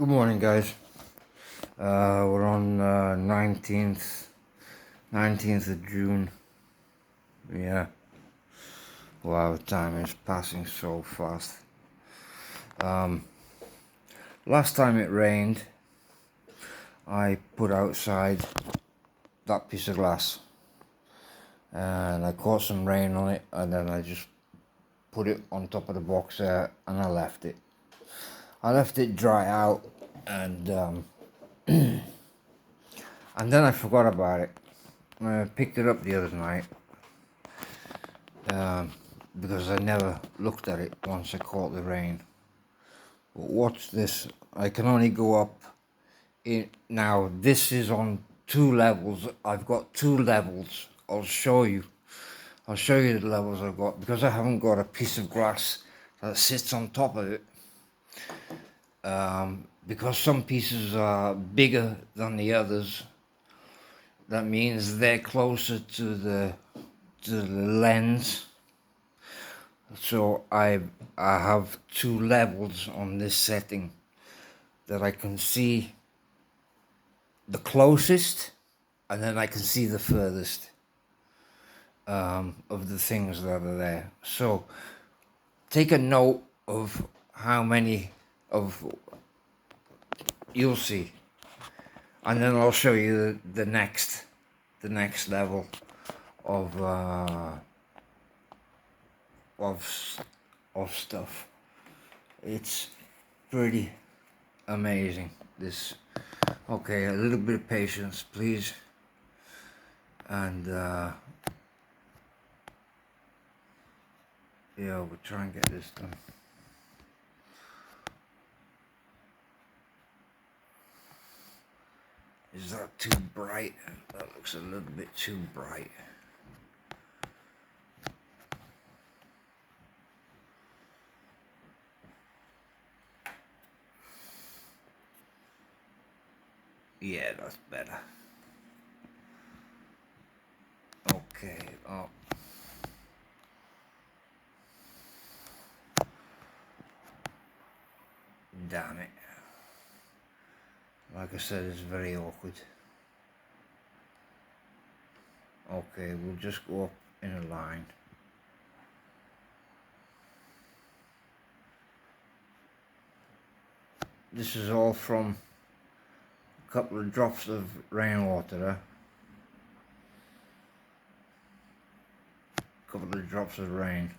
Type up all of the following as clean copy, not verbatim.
Good morning, guys. We're on 19th of June. Yeah. Wow, time is passing so fast. Last time it rained, I put outside that piece of glass and I caught some rain on it, and then I just put it on top of the box there and I left it. I left it dry out, and then I forgot about it. I picked it up the other night because I never looked at it once I caught the rain. But watch this. I can only go up in now. This is on 2 levels. I've got 2 levels. I'll show you the levels I've got, because I haven't got a piece of glass that sits on top of it. Because some pieces are bigger than the others, that means they're closer to the lens. So I have 2 levels on this setting that I can see the closest, and then I can see the furthest of the things that are there. So take a note of how many of you'll see, and then I'll show you the next level of stuff. It's pretty amazing. This. Okay, a little bit of patience, please. And yeah, we'll try and get this done. Is that too bright? That looks a little bit too bright. Yeah, that's better. Okay, oh. Damn it. Like I said, it's very awkward. Okay, we'll just go up in a line. This is all from a couple of drops of rainwater. A couple of drops of rain.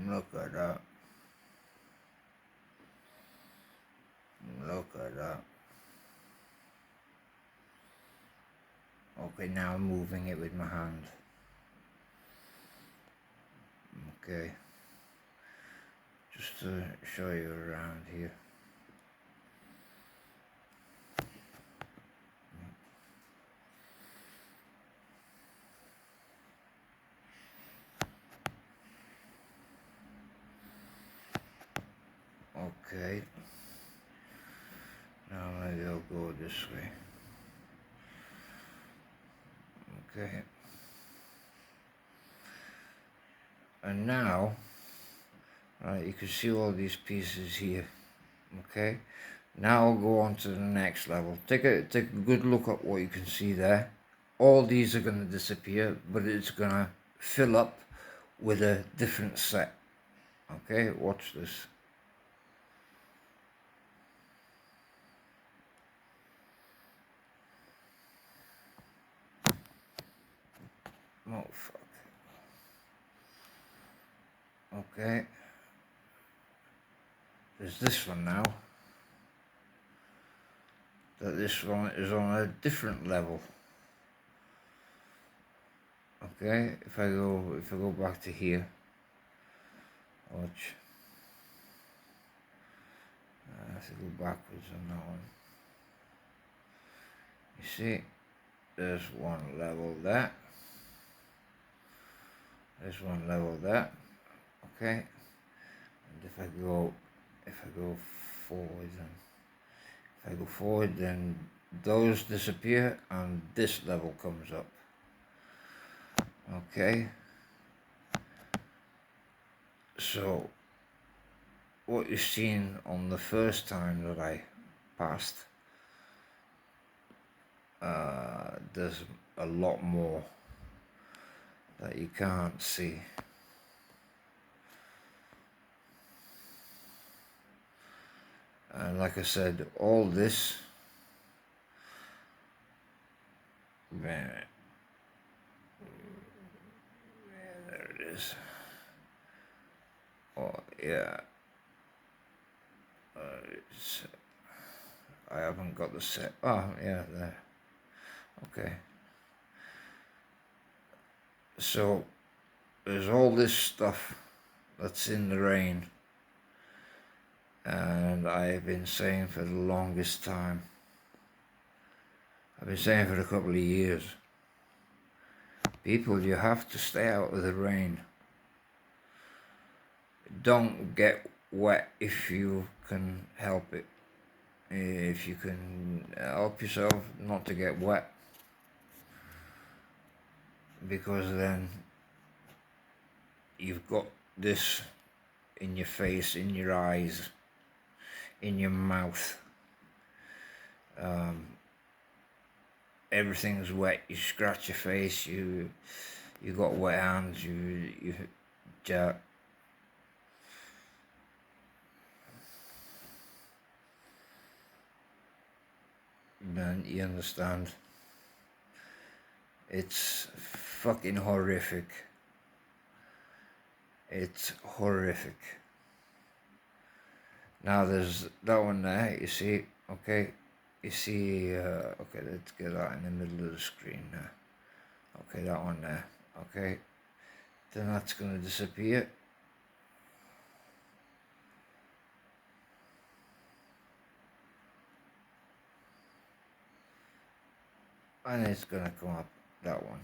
Look at that. Look at that. Okay, now I'm moving it with my hand. Okay. Just to show you around here. Okay. Now maybe I'll go this way. Okay. And now, right, you can see all these pieces here. Okay. Now I'll go on to the next level. Take a good look at what you can see there. All these are going to disappear, but it's going to fill up with a different set. Okay, watch this. Oh, fuck. Okay. There's this one now. That this one is on a different level. Okay, if I go back to here, watch. I have to go backwards on that one. You see, there's one level there. There's one level there. Okay, and if I go forward, then those disappear and this level comes up. Okay, so what you've seen on the first time that I passed, there's a lot more that you can't see. And like I said, all this, there it is. Oh yeah, I haven't got the set. Oh yeah, there. Okay. So there's all this stuff that's in the rain, and I've been saying for the longest time, I've been saying for a couple of years, people, you have to stay out of the rain. Don't get wet if you can help it. If you can help yourself not to get wet, because then you've got this in your face, in your eyes, in your mouth. Everything's wet. You scratch your face. You got wet hands. You then you understand. It's fucking horrific. It's horrific. Now there's that one there, you see, okay, you see, okay, let's get that in the middle of the screen now. Okay, that one there, okay, then that's going to disappear. And it's going to come up, that one.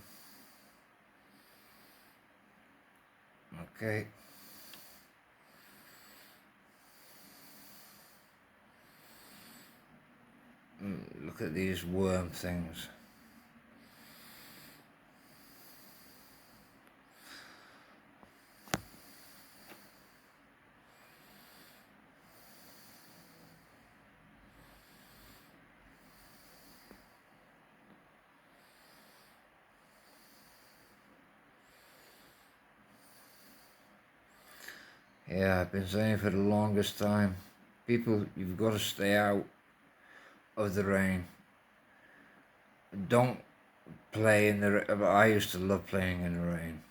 Okay. Look at these worm things. Yeah, I've been saying for the longest time, people, you've got to stay out of the rain. Don't play in the rain. I used to love playing in the rain.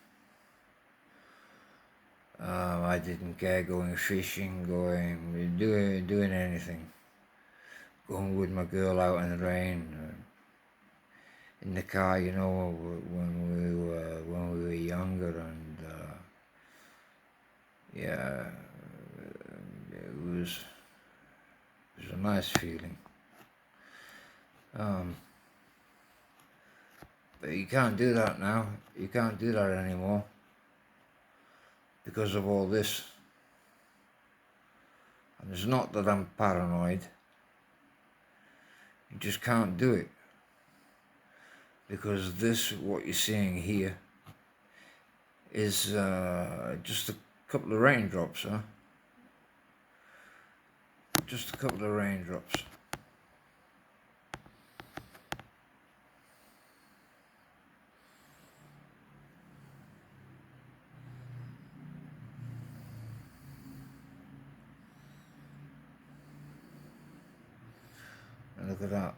I didn't care going fishing, doing anything. Going with my girl out in the rain, in the car, you know, when we were younger, and yeah, it was a nice feeling. But you can't do that now. You can't do that anymore because of all this. And it's not that I'm paranoid. You just can't do it. Because this, what you're seeing here, is just a couple of raindrops, huh? Just a couple of raindrops. And look at that.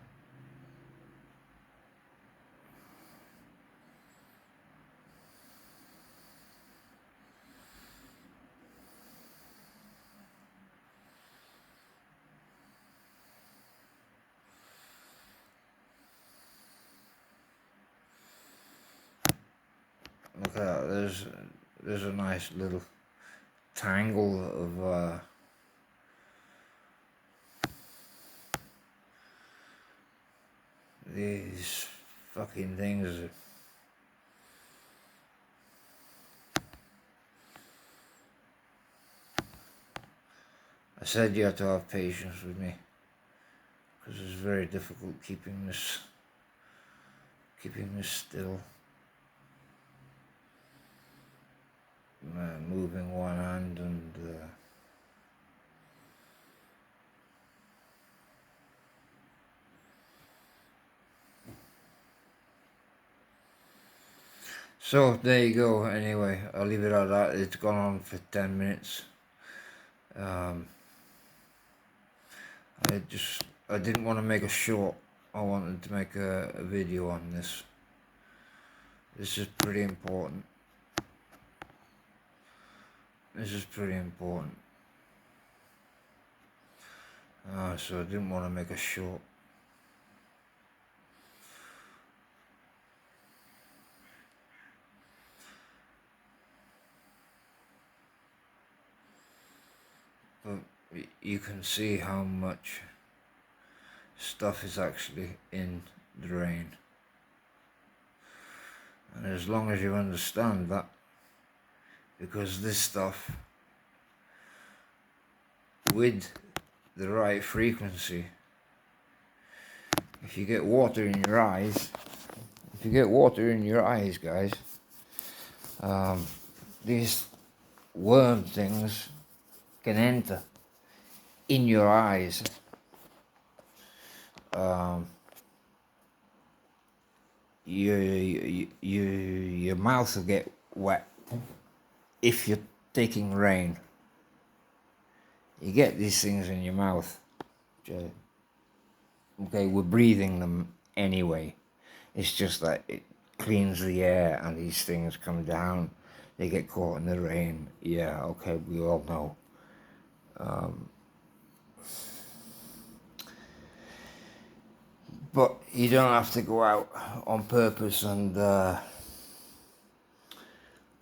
Look at that, there's a nice little tangle of these fucking things. I said you have to have patience with me, because it's very difficult keeping this still. Moving one hand and so there you go. Anyway, I'll leave it at that. It's gone on for 10 minutes. I didn't want to make a short. I wanted to make a video on this. This is pretty important. So I didn't want to make a short. But you can see how much stuff is actually in the rain. And as long as you understand that, because this stuff, with the right frequency, if you get water in your eyes, guys, these worm things can enter in your eyes. Your mouth will get wet if you're taking rain. You get these things in your mouth. Okay, we're breathing them anyway. It's just that it cleans the air and these things come down. They get caught in the rain. Yeah, okay, we all know. But you don't have to go out on purpose and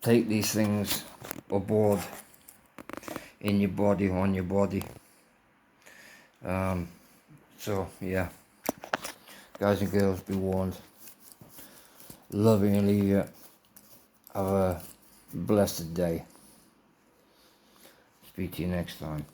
take these things aboard in your body, on your body. So yeah, guys and girls, be warned. Lovingly, have a blessed day. Speak to you next time.